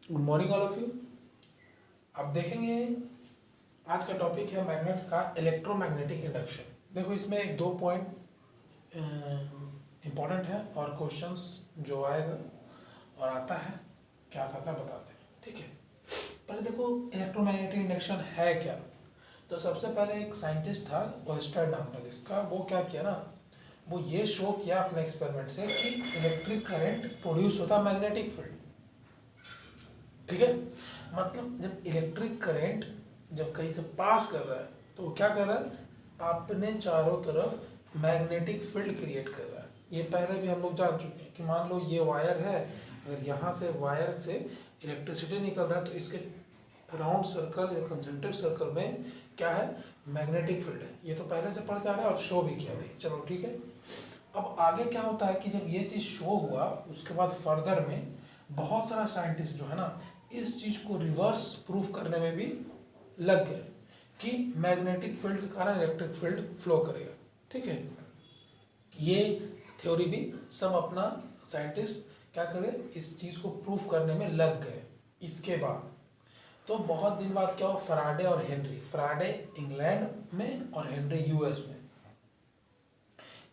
Good morning all of you. अब देखेंगे आज का टॉपिक है मैग्नेट्स का इलेक्ट्रोमैग्नेटिक इंडक्शन। देखो इसमें एक दो पॉइंट इम्पॉर्टेंट है और क्वेश्चंस जो आएगा और आता है क्या आता है बताते हैं, ठीक है। पहले देखो इलेक्ट्रोमैग्नेटिक इंडक्शन है क्या। तो सबसे पहले एक साइंटिस्ट था ओयस्टर नाम था जिसका, वो क्या किया ना, वो ये शो किया अपने एक्सपेरिमेंट से कि इलेक्ट्रिक करंट प्रोड्यूस होता मैग्नेटिक फील्ड, ठीक है। मतलब जब इलेक्ट्रिक करंट जब कहीं से पास कर रहा है तो वो क्या कर रहा है, अपने चारों तरफ मैग्नेटिक फील्ड क्रिएट कर रहा है। ये पहले भी हम लोग जान चुके हैं कि मान लो ये वायर है, अगर यहाँ से वायर से इलेक्ट्रिसिटी निकल रहा है तो इसके राउंड सर्कल या कंसेंट्रिक सर्कल में क्या है, मैग्नेटिक फील्ड है। ये तो पहले से पढ़ते आ रहा है और शो भी किया भाई, चलो ठीक है। अब आगे क्या होता है कि जब ये चीज़ शो हुआ उसके बाद फर्दर में बहुत सारा साइंटिस्ट जो है ना इस चीज़ को रिवर्स प्रूफ करने में भी लग गए कि मैग्नेटिक फील्ड के कारण इलेक्ट्रिक फील्ड फ्लो करेगा, ठीक है। ये थ्योरी भी सब अपना साइंटिस्ट क्या करे, इस चीज़ को प्रूफ करने में लग गए। इसके बाद तो बहुत दिन बाद क्या हुआ, फराडे और हेनरी, फराडे इंग्लैंड में और हेनरी यूएस में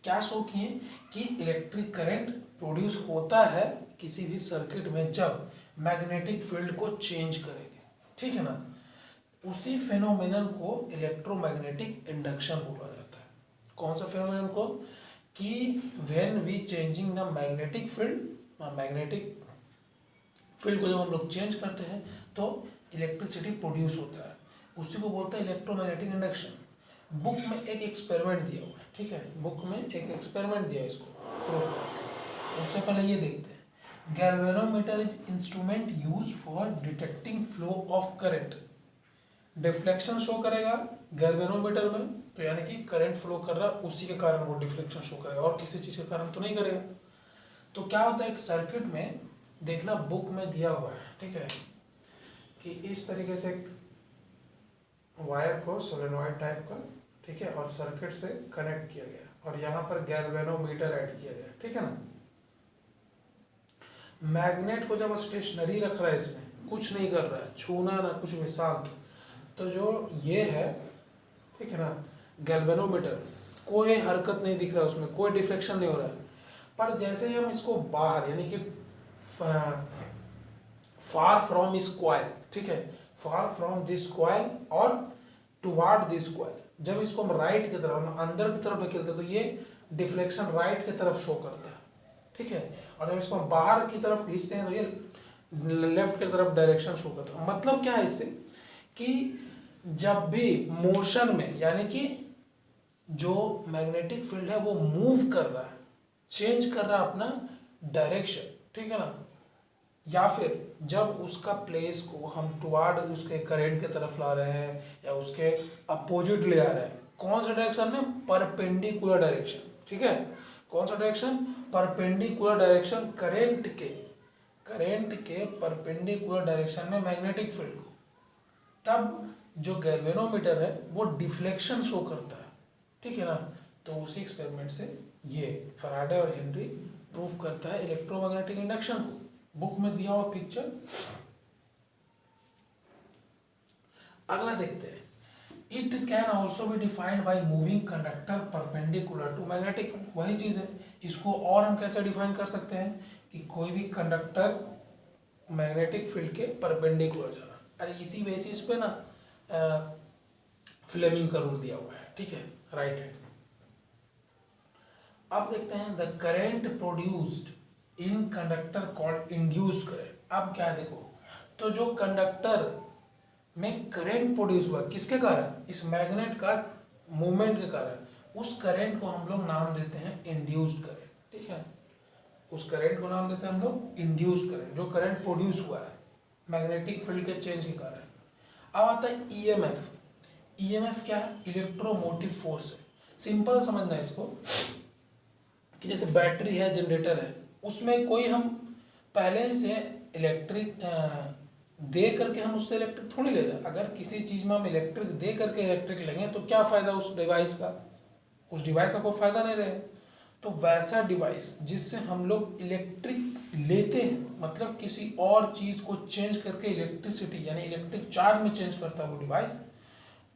क्या शो किए कि इलेक्ट्रिक करंट प्रोड्यूस होता है किसी भी सर्किट में जब मैग्नेटिक फील्ड को चेंज करेंगे, ठीक है ना। उसी फेनोमेनन को इलेक्ट्रोमैग्नेटिक इंडक्शन बोला जाता है। कौन सा फेनोमेनन को, कि when we changing the magnetic field, magnetic field को जब हम लोग चेंज करते हैं तो इलेक्ट्रिसिटी प्रोड्यूस होता है, उसी को बोलते हैं इलेक्ट्रोमैग्नेटिक इंडक्शन। बुक में एक एक्सपेरिमेंट दिया हुआ है, ठीक है, बुक में एक एक्सपेरिमेंट दिया है इसको प्रूव करके। उससे पहले ये देखते हैं, galvanometer is instrument use for detecting flow of current. Deflection show करेगा गैल्वेनोमीटर में, तो यानी कि करंट फ्लो कर रहा है उसी के कारण वो डिफ्लेक्शन शो करेगा और किसी चीज़ के कारण तो नहीं करेगा। तो क्या होता है, एक सर्किट में देखना बुक में दिया हुआ है, ठीक है, कि इस तरीके से एक वायर को सोलेनॉइड टाइप का, ठीक है, और सर्किट से कनेक्ट किया गया और यहाँ पर गैल्वेनोमीटर ऐड किया गया, ठीक है ना। मैग्नेट को जब स्टेशनरी रख रहा है, इसमें कुछ नहीं कर रहा है, छूना ना कुछ भी, शांत, तो जो ये है, ठीक है ना, गैल्वेनोमीटर, कोई हरकत नहीं दिख रहा है उसमें, कोई डिफ्लेक्शन नहीं हो रहा है। पर जैसे ही हम इसको बाहर यानी कि फार फ्रॉम दिस कॉइल, ठीक है, फार फ्रॉम दिस कॉइल और टुवार्ड दिस कॉइल, जब इसको हम राइट की तरफ अंदर की तरफ धकेलते तो ये डिफ्लेक्शन राइट की तरफ शो करता है, ठीक है। और जब इसको हम बाहर की तरफ खींचते हैं तो ये लेफ्ट की तरफ डायरेक्शन शो करता है। मतलब क्या है इससे, कि जब भी मोशन में यानी कि जो मैग्नेटिक फील्ड है वो मूव कर रहा है, चेंज कर रहा है अपना डायरेक्शन, ठीक है ना, या फिर जब उसका प्लेस को हम टुवार्ड उसके करंट की तरफ ला रहे हैं या उसके अपोजिट ले आ रहे हैं, कौन सा डायरेक्शन में, परपेंडिकुलर डायरेक्शन, ठीक है। कौन सा डायरेक्शन, परपेंडिकुलर डायरेक्शन, करंट के परपेंडिकुलर डायरेक्शन में मैग्नेटिक फील्ड को, तब जो गैल्वेनोमीटर है वो डिफ्लेक्शन शो करता है, ठीक है ना। तो उसी एक्सपेरिमेंट से ये फराडे और हेनरी प्रूफ करता है इलेक्ट्रोमैग्नेटिक इंडक्शन को। बुक में दिया हुआ पिक्चर। अगला देखते हैं, it can also be defined by moving conductor perpendicular to magnetic. वही चीज़ है, इसको और हम कैसे डिफाइन कर सकते हैं कि कोई भी कंडक्टर मैग्नेटिक फील्ड के परपेंडिकुलर जा रहा है। अरे इसी बेसिस पे ना फ्लेमिंग का रूल दिया हुआ है, ठीक है, राइट हैंड। अब देखते हैं, the current produced in conductor called induced current. अब क्या है देखो, तो जो कंडक्टर में करंट प्रोड्यूस हुआ किसके कारण, इस मैग्नेट का मूवमेंट के कारण, उस करंट को हम लोग नाम देते हैं इंड्यूस्ड करंट, ठीक है। उस करंट को नाम देते हैं हम लोग इंड्यूस्ड करंट, जो करंट प्रोड्यूस हुआ है मैग्नेटिक फील्ड के चेंज के कारण। अब आता है ईएमएफ। ईएमएफ क्या है, इलेक्ट्रोमोटिव फोर्स है। सिंपल समझना है इसको, कि जैसे बैटरी है, जनरेटर है, उसमें कोई हम पहले से इलेक्ट्रिक दे करके हम उससे इलेक्ट्रिक थोड़ी ले रहे हैं। अगर किसी चीज़ में हम इलेक्ट्रिक दे करके इलेक्ट्रिक लेंगे तो क्या फ़ायदा उस डिवाइस का, उस डिवाइस का कोई फ़ायदा नहीं रहेगा। तो वैसा डिवाइस जिससे हम लोग इलेक्ट्रिक लेते हैं, मतलब किसी और चीज़ को चेंज करके इलेक्ट्रिसिटी यानी इलेक्ट्रिक चार्ज में चेंज करता है वो डिवाइस,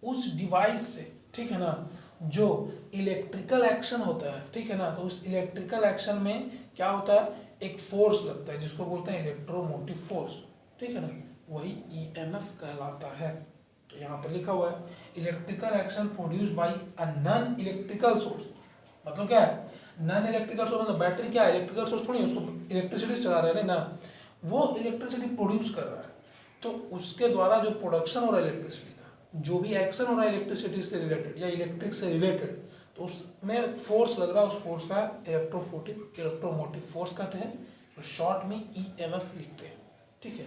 उस डिवाइस से, ठीक है ना, जो इलेक्ट्रिकल एक्शन होता है, ठीक है ना, तो उस इलेक्ट्रिकल एक्शन में क्या होता है, एक फोर्स लगता है जिसको बोलते हैं इलेक्ट्रोमोटिव फोर्स, ठीक है ना, वही ईएमएफ कहलाता है। तो यहाँ पर लिखा हुआ है electrical action produce by a non electrical source, मतलब क्या है नॉन इलेक्ट्रिकल सोर्स, मतलब बैटरी क्या है, इलेक्ट्रिकल सोर्स थोड़ी है, उसको इलेक्ट्रिसिटी से चला रहे हैं ना, वो इलेक्ट्रिसिटी प्रोड्यूस कर रहा है, तो उसके द्वारा जो प्रोडक्शन हो रहा है इलेक्ट्रिसिटी का, जो भी एक्शन हो रहा है इलेक्ट्रिसिटी से रिलेटेड या इलेक्ट्रिक से रिलेटेड, तो उसमें फोर्स लग रहा है, उस फोर्स का इलेक्ट्रोमोटिव फोर्स कहते हैं, तो शॉर्ट में ईएमएफ लिखते हैं, ठीक है।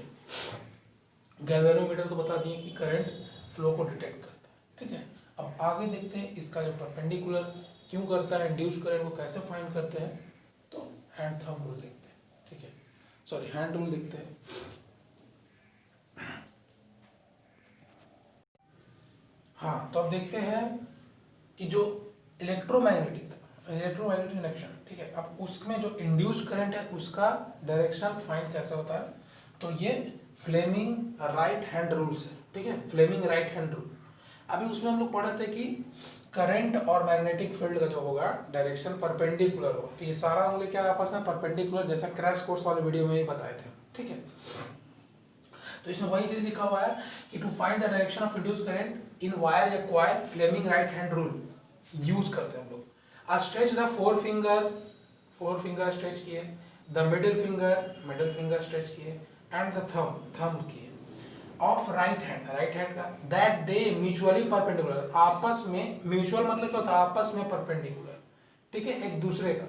गैल्वेनोमीटर तो बता दिए कि करंट फ्लो को डिटेक्ट करता है, ठीक है। अब आगे देखते हैं इसका जो परपेंडिकुलर क्यों करता है, इंड्यूस करंट को कैसे फाइंड करते हैं, तो हैंड थंब रूल देखते हैं, ठीक है, सॉरी हैंड रूल देखते हैं। हाँ, तो अब देखते हैं कि जो इलेक्ट्रोमैग्नेटिक इंडक्शन, ठीक है, अब उसमें जो इंड्यूस करंट है उसका डायरेक्शन फाइंड कैसे होता है, तो ये फ्लेमिंग राइट हैंड रूल से, ठीक है, फ्लेमिंग राइट हैंड रूल। अभी उसमें हम लोग पढ़े थे कि करंट और मैग्नेटिक फील्ड का जो होगा डायरेक्शन परपेंडिकुलर होगा, तो ये सारा हम लोग क्या आपस में परपेंडिकुलर, जैसा क्रैश कोर्स वाले वीडियो में ही बताए थे, ठीक है। तो इसमें वही चीज लिखा हुआ है कि to find the direction of induce current in wire या coil, Fleming right hand rule use करते हैं हम लोग। Stretch the four finger stretch किए, द मिडिल फिंगर स्ट्रेच किए, एंड द थंब किए ऑफ राइट हैंड का, दैट दे म्यूचुअली परपेंडिकुलर, आपस में, म्यूचुअल मतलब क्या होता है, आपस में परपेंडिकुलर, ठीक है, एक दूसरे का।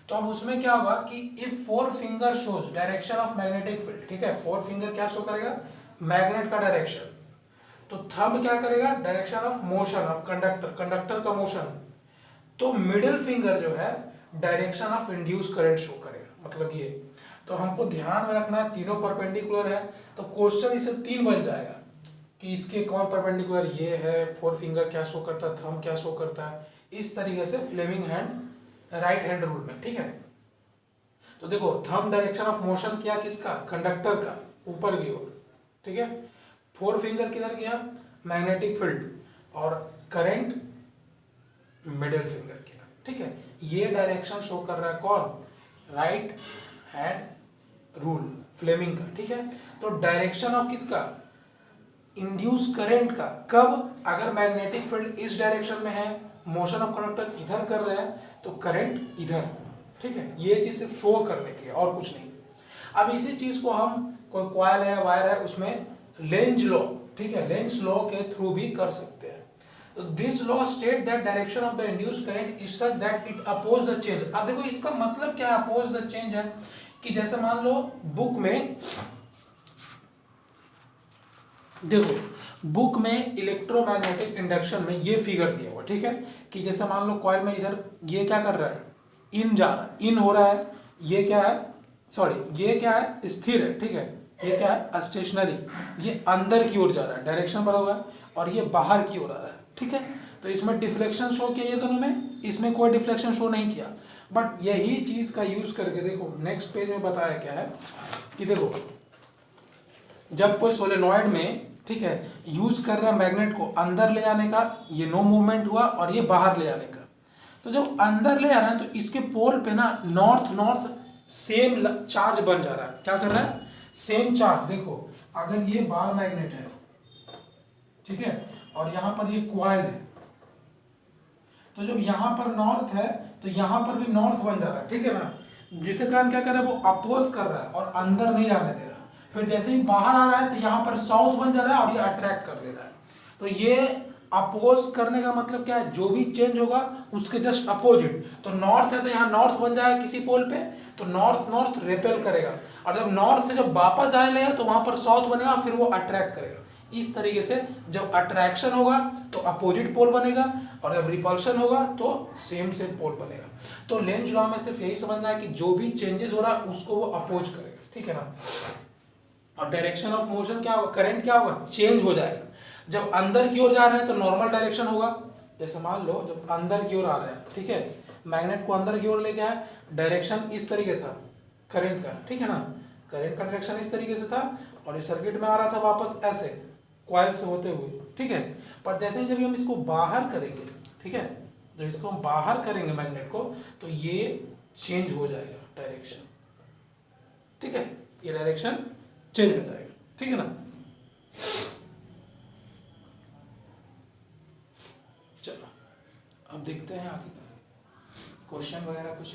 तो अब उसमें क्या होगा कि if four finger shows direction of magnetic field, ठीक है, फोर फिंगर क्या शो करेगा, मैग्नेट का डायरेक्शन, तो थंब क्या करेगा, direction of motion of conductor का मोशन, तो मिडिल फिंगर जो है direction of induce current show करेगा, मतलब ये। तो हमको ध्यान में रखना है तीनों परपेंडिकुलर है, तो क्वेश्चन इसे 3 बन जाएगा कि इसके कौन परपेंडिकुलर, ये है, फोर फिंगर क्या शो करता है, थंब क्या शो करता है, इस तरीके से Fleming hand right hand rule में, ठीक है। तो देखो थंब डायरेक्शन ऑफ मोशन किया किसका, कंडक्टर का, ऊपर की ओर, ठीक है। फोर फिंगर किधर गया, मैग्नेटिक फील्ड, और करंट मिडिल फिंगर किया, ठीक है। ये डायरेक्शन शो कर रहा है कौन, राइट हैंड रूल फ्लेमिंग का, ठीक है। तो डायरेक्शन ऑफ किसका, इंड्यूस करंट का, कब, अगर मैग्नेटिक फील्ड इस डायरेक्शन में है, मोशन ऑफ कंडक्टर इधर कर रहे हैं, तो करंट इधर, ठीक है। ये चीज सिर्फ शो करने के लिए और कुछ नहीं। अब इसी चीज को हम, कोई कॉइल है, वायर है, उसमें लेंज लॉ, ठीक है, लेंज लॉ के थ्रू भी कर सकते हैं। तो this law state that direction of the induce current is such that it oppose the change. अब देखो इसका मतलब क्या है, अपोज द चेंज है कि जैसे मान लो बुक में, देखो बुक में इलेक्ट्रोमैग्नेटिक इंडक्शन में ये फिगर दिया हुआ, ठीक है, कि जैसे मान लो कॉइल में इधर ये क्या कर रहा है, इन जा रहा है, इन हो रहा है, ये क्या है, सॉरी ये क्या है, स्थिर है, ठीक है, ये क्या है, स्टेशनरी, ये अंदर की ओर जा रहा है, डायरेक्शन बना हुआ है, और ये बाहर की ओर आ रहा है, ठीक है। तो इसमें डिफ्लेक्शन शो किया ये दोनों में, इसमें कोई डिफ्लेक्शन शो नहीं किया, बट यही चीज का यूज करके देखो नेक्स्ट पेज में बताया क्या है कि देखो जब कोई सोलेनॉइड में, ठीक है, यूज कर रहा है मैग्नेट को अंदर ले जाने का, ये नो मूवमेंट हुआ, और ये बाहर ले जाने का, तो जब अंदर ले आ रहा है तो इसके पोल पे ना नॉर्थ सेम चार्ज बन जा रहा है, क्या कर रहा है, सेम चार्ज। देखो अगर ये बार मैग्नेट है, ठीक है, और यहां पर ये क्वाइल है, तो जब यहां पर नॉर्थ है तो यहां पर भी नॉर्थ बन जा रहा है, ठीक है ना, जिसके कारण क्या कर रहा है, वो अपोज कर रहा है और अंदर नहीं आने दे रहा। फिर जैसे ही बाहर आ रहा है तो यहाँ पर साउथ बन जा रहा है और ये अट्रैक्ट कर ले रहा है। तो ये अपोज करने का मतलब क्या है, जो भी चेंज होगा उसके जस्ट अपोजिट। तो नॉर्थ है तो यहाँ नॉर्थ बन जाएगा किसी पोल पे, तो नॉर्थ रेपेल करेगा, और जब नॉर्थ से जब वापस आने लगेगा तो वहां पर साउथ बनेगा, फिर वो अट्रैक्ट करेगा। इस तरीके से जब अट्रैक्शन होगा तो अपोजिट पोल बनेगा, और जब रिपल्शन होगा तो सेम पोल बनेगा। तो लेंज लॉ में सिर्फ यही समझना है कि जो भी चेंजेस हो रहा है उसको वो अपोज करेगा, ठीक है ना। और डायरेक्शन ऑफ मोशन क्या होगा, करंट क्या होगा, चेंज हो जाएगा। जब अंदर की ओर जा रहे हैं तो नॉर्मल डायरेक्शन होगा, जैसे मान लो जब अंदर की ओर आ रहे हैं, ठीक है, मैग्नेट को अंदर की ओर ले गया, डायरेक्शन इस तरीके था करंट का, ठीक है ना, करंट का डायरेक्शन इस तरीके से था और इस सर्किट में आ रहा था वापस ऐसे कॉइल से होते हुए, ठीक है। पर जैसे ही जब हम इसको बाहर करेंगे, ठीक है, जब इसको हम बाहर करेंगे मैग्नेट को, तो ये चेंज हो जाएगा डायरेक्शन, ठीक है, ये डायरेक्शन चेंज हो जाएगा, ठीक है ना। चलो अब देखते हैं आगे का क्वेश्चन वगैरह कुछ।